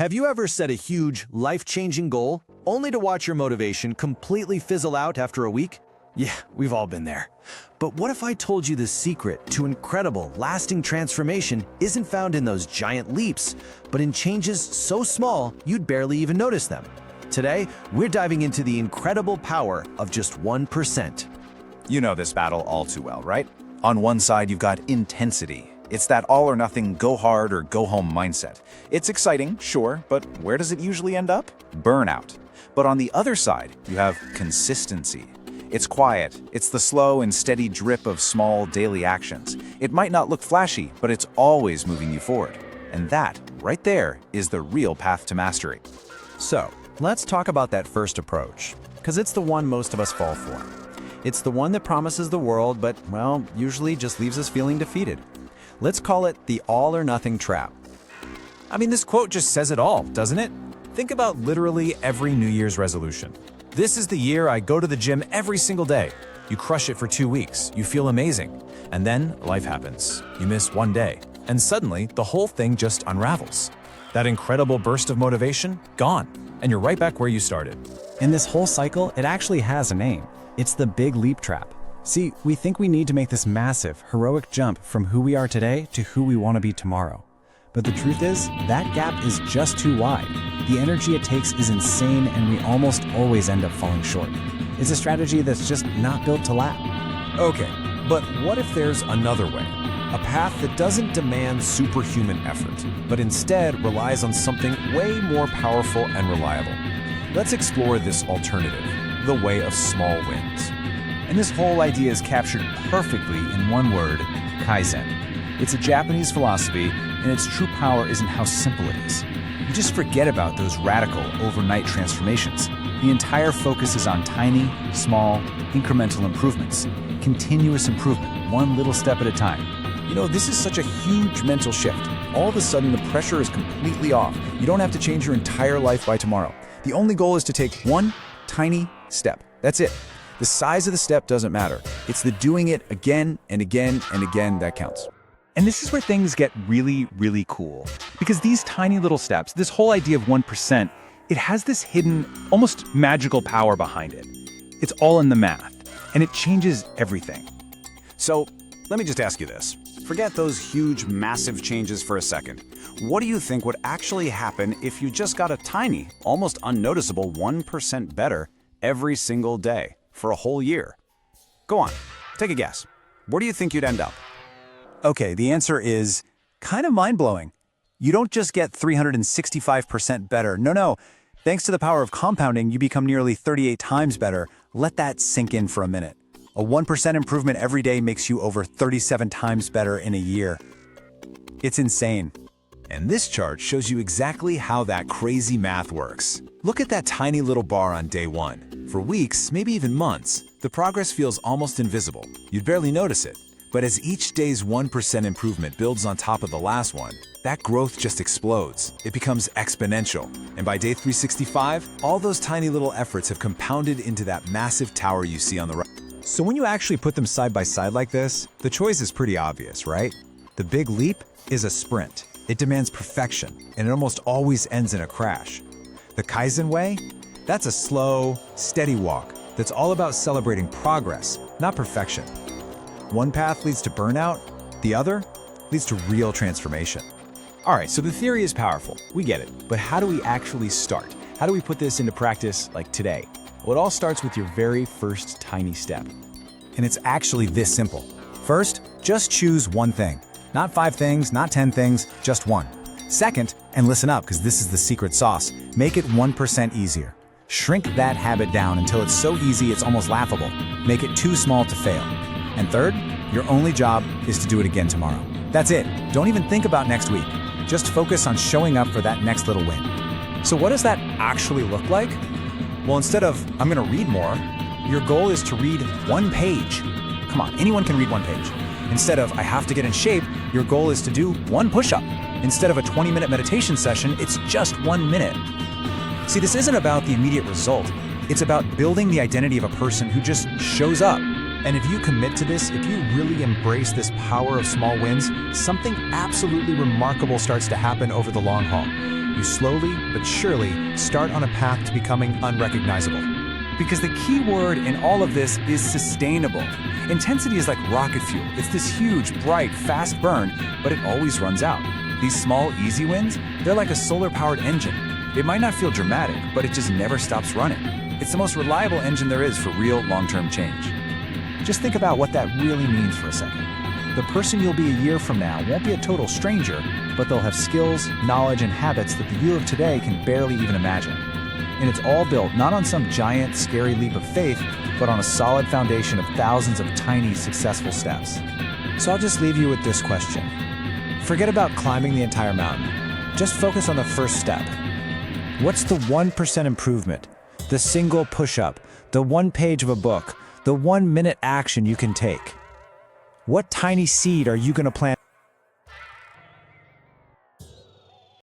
Have you ever set a huge, life-changing goal, only to watch your motivation completely fizzle out after a week? Yeah, we've all been there. But what if I told you the secret to incredible, lasting transformation isn't found in those giant leaps, but in changes so small you'd barely even notice them? Today, we're diving into the incredible power of just 1%. You know this battle all too well, right? On one side, you've got intensity. It's that all-or-nothing, go-hard or go-home mindset. It's exciting, sure, but where does it usually end up? Burnout. But on the other side, you have consistency. It's quiet. It's the slow and steady drip of small daily actions. It might not look flashy, but it's always moving you forward. And that, right there, is the real path to mastery. So, let's talk about that first approach, because it's the one most of us fall for. It's the one that promises the world, but, well, usually just leaves us feeling defeated. Let's call it the all-or-nothing trap. I mean, this quote just says it all, doesn't it? Think about literally every New Year's resolution. This is the year I go to the gym every single day. You crush it for 2 weeks, you feel amazing. And then life happens. You miss one day. And suddenly, the whole thing just unravels. That incredible burst of motivation, gone. And you're right back where you started. In this whole cycle, it actually has a name. It's the big leap trap. See, we think we need to make this massive, heroic jump from who we are today to who we want to be tomorrow. But the truth is, that gap is just too wide. The energy it takes is insane, and we almost always end up falling short. It's a strategy that's just not built to last. Okay, but what if there's another way? A path that doesn't demand superhuman effort, but instead relies on something way more powerful and reliable. Let's explore this alternative, the way of small wins. And this whole idea is captured perfectly in one word, Kaizen. It's a Japanese philosophy, and its true power isn't how simple it is. You just forget about those radical, overnight transformations. The entire focus is on tiny, small, incremental improvements. Continuous improvement, one little step at a time. You know, this is such a huge mental shift. All of a sudden, the pressure is completely off. You don't have to change your entire life by tomorrow. The only goal is to take one tiny step. That's it. The size of the step doesn't matter. It's the doing it again and again and again that counts. And this is where things get really, really cool. Because these tiny little steps, this whole idea of 1%, it has this hidden, almost magical power behind it. It's all in the math, and it changes everything. So, let me just ask you this. Forget those huge, massive changes for a second. What do you think would actually happen if you just got a tiny, almost unnoticeable 1% better every single day for a whole year? Go on, take a guess. Where do you think you'd end up? Okay, the answer is kind of mind-blowing. You don't just get 365% better. No. Thanks to the power of compounding, you become nearly 38 times better. Let that sink in for a minute. A 1% improvement every day makes you over 37 times better in a year. It's insane. And this chart shows you exactly how that crazy math works. Look at that tiny little bar on day one. For weeks, maybe even months, the progress feels almost invisible. You'd barely notice it. But as each day's 1% improvement builds on top of the last one, that growth just explodes. It becomes exponential. And by day 365, all those tiny little efforts have compounded into that massive tower you see on the right. So when you actually put them side by side like this, the choice is pretty obvious, right? The big leap is a sprint. It demands perfection, and it almost always ends in a crash. The Kaizen way? That's a slow, steady walk that's all about celebrating progress, not perfection. One path leads to burnout, the other leads to real transformation. All right, so the theory is powerful. We get it. But how do we actually start? How do we put this into practice like today? Well, it all starts with your very first tiny step. And it's actually this simple. First, just choose one thing. Not 5 things, not 10 things, just one. Second, and listen up because this is the secret sauce, make it 1% easier. Shrink that habit down until it's so easy it's almost laughable. Make it too small to fail. And third, your only job is to do it again tomorrow. That's it. Don't even think about next week. Just focus on showing up for that next little win. So what does that actually look like? Well, instead of, I'm gonna read more, your goal is to read 1 page. Come on, anyone can read 1 page. Instead of, I have to get in shape, your goal is to do 1 push-up. Instead of a 20-minute meditation session, it's just 1 minute. See, this isn't about the immediate result. It's about building the identity of a person who just shows up. And if you commit to this, if you really embrace this power of small wins, something absolutely remarkable starts to happen over the long haul. you slowly but surely start on a path to becoming unrecognizable. Because the key word in all of this is sustainable. Intensity is like rocket fuel. It's this huge, bright, fast burn, but it always runs out. These small, easy wins, they're like a solar-powered engine. It might not feel dramatic, but it just never stops running. It's the most reliable engine there is for real long-term change. Just think about what that really means for a second. The person you'll be a year from now won't be a total stranger, but they'll have skills, knowledge, and habits that the you of today can barely even imagine. And it's all built not on some giant, scary leap of faith, but on a solid foundation of thousands of tiny, successful steps. So I'll just leave you with this question. Forget about climbing the entire mountain. Just focus on the first step. What's the 1% improvement? The single push-up, the 1 page of a book, the 1-minute action you can take? What tiny seed are you going to plant?